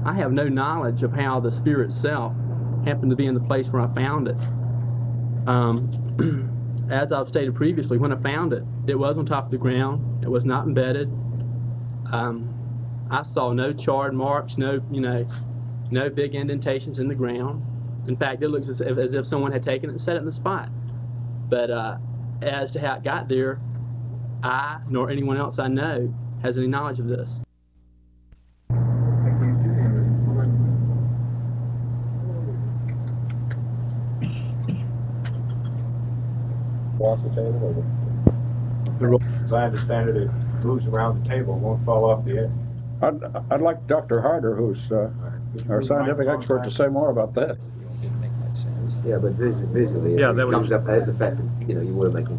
I have no knowledge of how the sphere itself happened to be in the place where I found it. As I've stated previously, when I found it, it was on top of the ground. It was not embedded. I saw no charred marks, no big indentations in the ground. In fact, it looks as if someone had taken it and set it in the spot. But as to how it got there, I, nor anyone else I know, has any knowledge of this. Off the table? As I understand it, it moves around the table, won't fall off the edge. I'd like Dr. Harder, who's our scientific expert, to say more about that. Yeah, but visually, yeah, it comes up as the fact that, you were making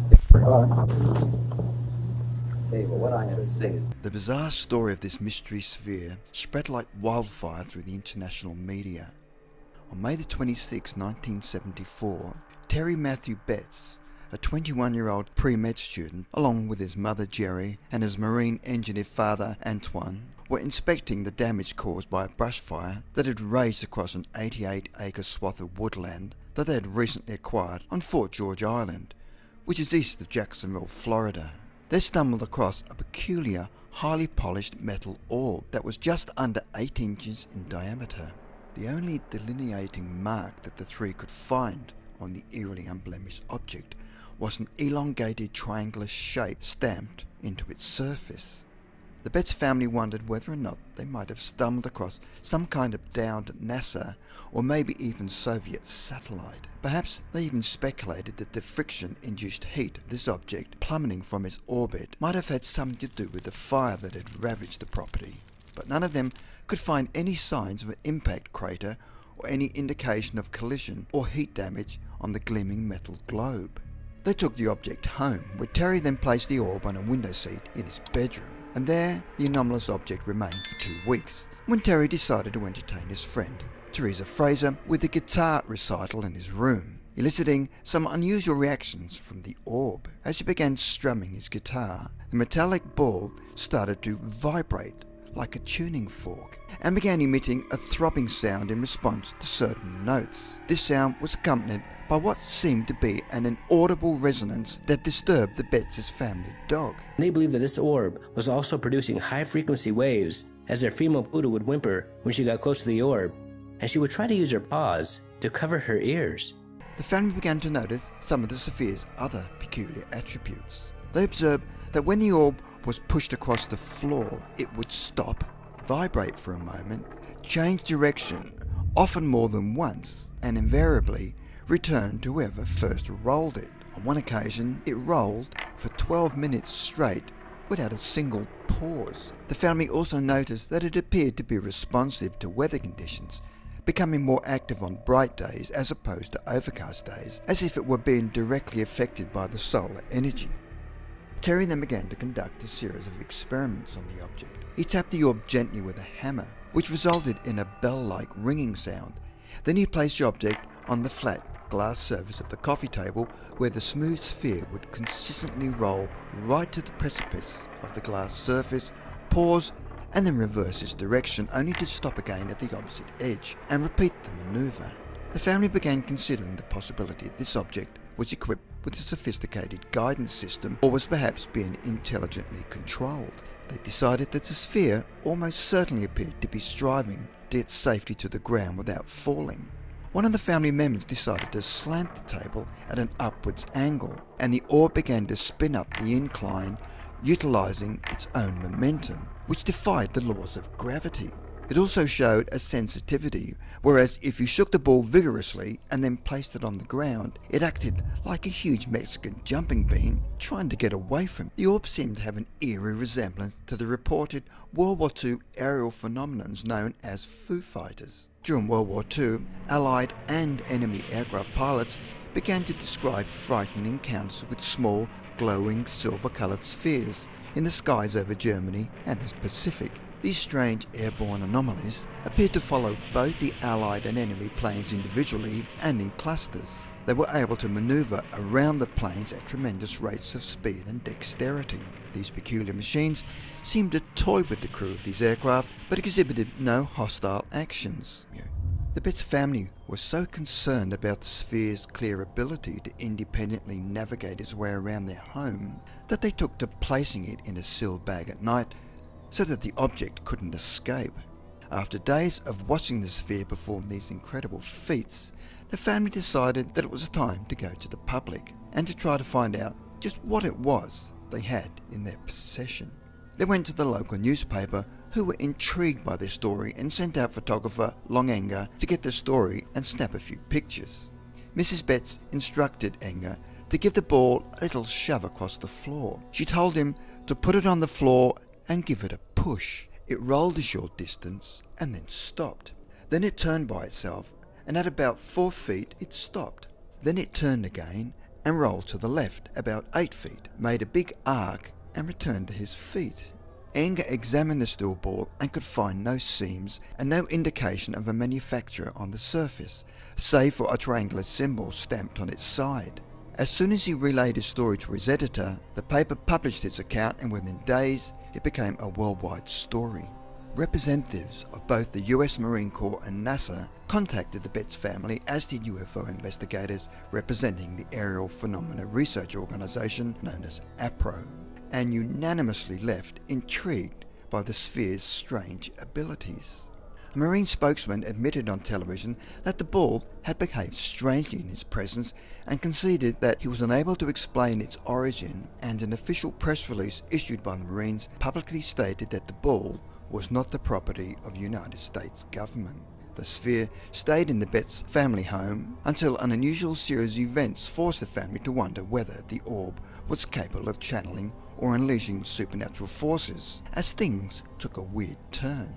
what I have to say is... The bizarre story of this mystery sphere spread like wildfire through the international media. On May the 26, 1974, Terry Matthew Betts, a 21-year-old pre-med student, along with his mother Jerry and his marine engineer father Antoine, were inspecting the damage caused by a brush fire that had raged across an 88-acre swath of woodland that they had recently acquired on Fort George Island, which is east of Jacksonville, Florida. They stumbled across a peculiar, highly polished metal orb that was just under 8 inches in diameter. The only delineating mark that the three could find on the eerily unblemished object was an elongated triangular shape stamped into its surface. The Betts family wondered whether or not they might have stumbled across some kind of downed NASA or maybe even Soviet satellite. Perhaps they even speculated that the friction-induced heat of this object plummeting from its orbit might have had something to do with the fire that had ravaged the property. But none of them could find any signs of an impact crater or any indication of collision or heat damage on the gleaming metal globe. They took the object home, where Terry then placed the orb on a window seat in his bedroom, and there the anomalous object remained for 2 weeks, when Terry decided to entertain his friend, Teresa Fraser, with a guitar recital in his room, eliciting some unusual reactions from the orb. As he began strumming his guitar, the metallic ball started to vibrate like a tuning fork, and began emitting a throbbing sound in response to certain notes. This sound was accompanied by what seemed to be an inaudible resonance that disturbed the Betts' family dog. They believed that this orb was also producing high-frequency waves, as their female poodle would whimper when she got close to the orb, and she would try to use her paws to cover her ears. The family began to notice some of the sphere's other peculiar attributes. They observed that when the orb was pushed across the floor, it would stop, vibrate for a moment, change direction, often more than once, and invariably return to whoever first rolled it. On one occasion, it rolled for 12 minutes straight without a single pause. The family also noticed that it appeared to be responsive to weather conditions, becoming more active on bright days as opposed to overcast days, as if it were being directly affected by the solar energy. Terry then began to conduct a series of experiments on the object. He tapped the orb gently with a hammer, which resulted in a bell-like ringing sound. Then he placed the object on the flat glass surface of the coffee table, where the smooth sphere would consistently roll right to the precipice of the glass surface, pause, and then reverse its direction, only to stop again at the opposite edge and repeat the maneuver. The family began considering the possibility that this object was equipped with a sophisticated guidance system, or was perhaps being intelligently controlled. They decided that the sphere almost certainly appeared to be striving to get safely to the ground without falling. One of the family members decided to slant the table at an upwards angle, and the orb began to spin up the incline, utilizing its own momentum, which defied the laws of gravity. It also showed a sensitivity, whereas if you shook the ball vigorously and then placed it on the ground, it acted like a huge Mexican jumping bean trying to get away from it. The orb seemed to have an eerie resemblance to the reported World War II aerial phenomenons known as Foo Fighters. During World War II, Allied and enemy aircraft pilots began to describe frightening encounters with small, glowing silver-coloured spheres in the skies over Germany and the Pacific. These strange airborne anomalies appeared to follow both the Allied and enemy planes individually and in clusters. They were able to maneuver around the planes at tremendous rates of speed and dexterity. These peculiar machines seemed to toy with the crew of these aircraft, but exhibited no hostile actions. The Betts family was so concerned about the sphere's clear ability to independently navigate its way around their home that they took to placing it in a sealed bag at night so that the object couldn't escape. After days of watching the sphere perform these incredible feats, the family decided that it was time to go to the public and to try to find out just what it was they had in their possession. They went to the local newspaper, who were intrigued by their story and sent out photographer Long Enger to get the story and snap a few pictures. Mrs. Betts instructed Enger to give the ball a little shove across the floor. She told him to put it on the floor and give it a push. It rolled a short distance and then stopped. Then it turned by itself, and at about 4 feet it stopped. Then it turned again and rolled to the left about 8 feet, made a big arc and returned to his feet. Enger examined the steel ball and could find no seams and no indication of a manufacturer on the surface, save for a triangular symbol stamped on its side. As soon as he relayed his story to his editor, the paper published its account, and within days it became a worldwide story. Representatives of both the US Marine Corps and NASA contacted the Betts family, as did UFO investigators representing the Aerial Phenomena Research Organization known as APRO, and unanimously left intrigued by the sphere's strange abilities. A Marine spokesman admitted on television that the ball had behaved strangely in his presence and conceded that he was unable to explain its origin, and an official press release issued by the Marines publicly stated that the ball was not the property of the United States government. The sphere stayed in the Betts family home until an unusual series of events forced the family to wonder whether the orb was capable of channeling or unleashing supernatural forces, as things took a weird turn.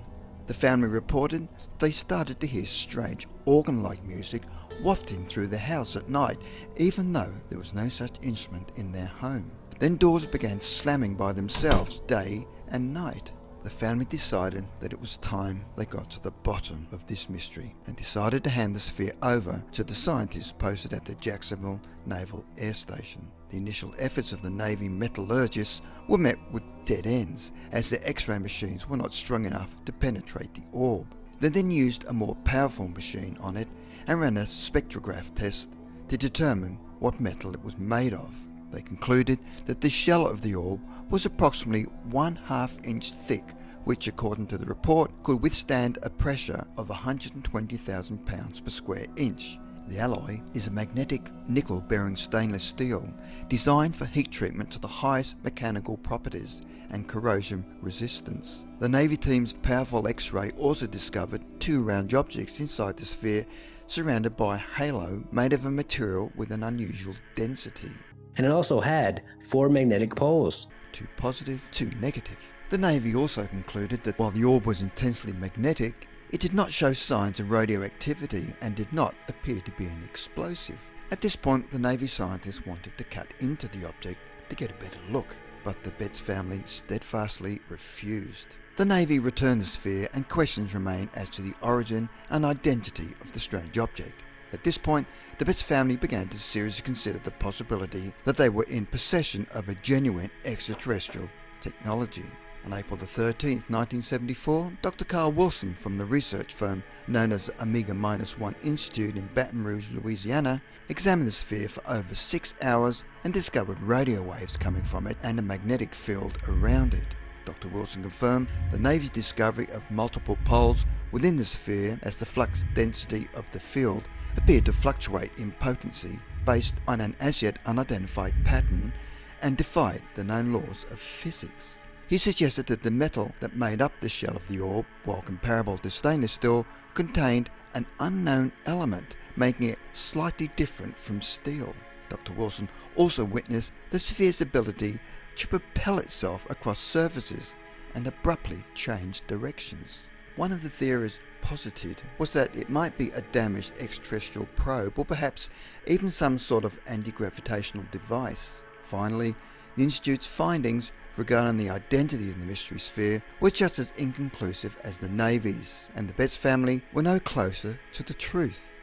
The family reported they started to hear strange organ-like music wafting through the house at night, even though there was no such instrument in their home. Then doors began slamming by themselves day and night. The family decided that it was time they got to the bottom of this mystery and decided to hand the sphere over to the scientists posted at the Jacksonville Naval Air Station. The initial efforts of the Navy metallurgists were met with dead ends, as their X-ray machines were not strong enough to penetrate the orb. They then used a more powerful machine on it and ran a spectrograph test to determine what metal it was made of. They concluded that the shell of the orb was approximately 1/2 inch thick, which, according to the report, could withstand a pressure of 120,000 pounds per square inch. The alloy is a magnetic nickel-bearing stainless steel designed for heat treatment to the highest mechanical properties and corrosion resistance. The Navy team's powerful X-ray also discovered 2 round objects inside the sphere, surrounded by a halo made of a material with an unusual density. And it also had 4 magnetic poles. 2 positive, 2 negative. The Navy also concluded that while the orb was intensely magnetic, it did not show signs of radioactivity and did not appear to be an explosive. At this point, the Navy scientists wanted to cut into the object to get a better look, but the Betts family steadfastly refused. The Navy returned the sphere, and questions remain as to the origin and identity of the strange object. At this point, the Betts family began to seriously consider the possibility that they were in possession of a genuine extraterrestrial technology. On April 13, 1974, Dr. Carl Wilson from the research firm known as Omega-1 Institute in Baton Rouge, Louisiana, examined the sphere for over 6 hours and discovered radio waves coming from it and a magnetic field around it. Dr. Wilson confirmed the Navy's discovery of multiple poles within the sphere, as the flux density of the field appeared to fluctuate in potency based on an as yet unidentified pattern and defied the known laws of physics. He suggested that the metal that made up the shell of the orb, while comparable to stainless steel, contained an unknown element, making it slightly different from steel. Dr. Wilson also witnessed the sphere's ability to propel itself across surfaces and abruptly change directions. One of the theories posited was that it might be a damaged extraterrestrial probe, or perhaps even some sort of anti-gravitational device. Finally, the Institute's findings regarding the identity of the mystery sphere were just as inconclusive as the Navy's, and the Betts family were no closer to the truth.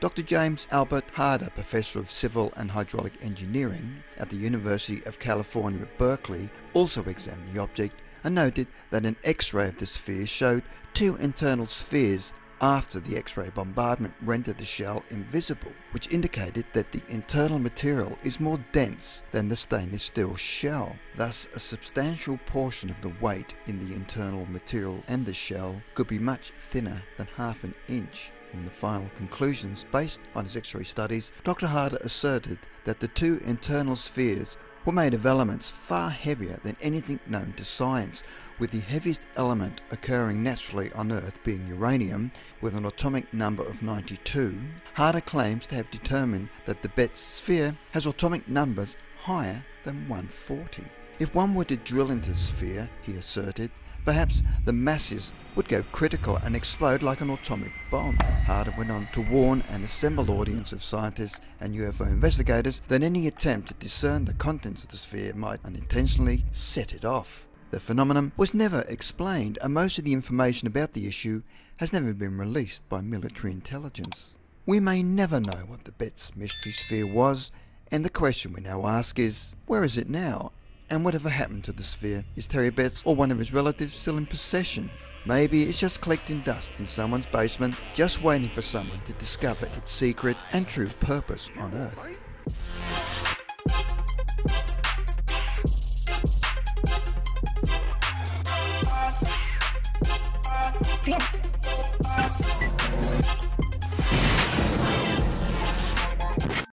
Dr. James Albert Harder, Professor of Civil and Hydraulic Engineering at the University of California at Berkeley, also examined the object and noted that an X-ray of the sphere showed two internal spheres after the X-ray bombardment rendered the shell invisible, which indicated that the internal material is more dense than the stainless steel shell. Thus, a substantial portion of the weight in the internal material and the shell could be much thinner than half an inch. In the final conclusions based on his X-ray studies, Dr. Harder asserted that the two internal spheres were made of elements far heavier than anything known to science, with the heaviest element occurring naturally on Earth being uranium, with an atomic number of 92. Harder claims to have determined that the Betz sphere has atomic numbers higher than 140. If one were to drill into the sphere, he asserted, perhaps the masses would go critical and explode like an atomic bomb. Harder went on to warn an assembled audience of scientists and UFO investigators that any attempt to discern the contents of the sphere might unintentionally set it off. The phenomenon was never explained, and most of the information about the issue has never been released by military intelligence. We may never know what the Betz mystery sphere was, and the question we now ask is, where is it now? And whatever happened to the sphere? Is Terry Betz or one of his relatives still in possession? Maybe it's just collecting dust in someone's basement, just waiting for someone to discover its secret and true purpose on Earth.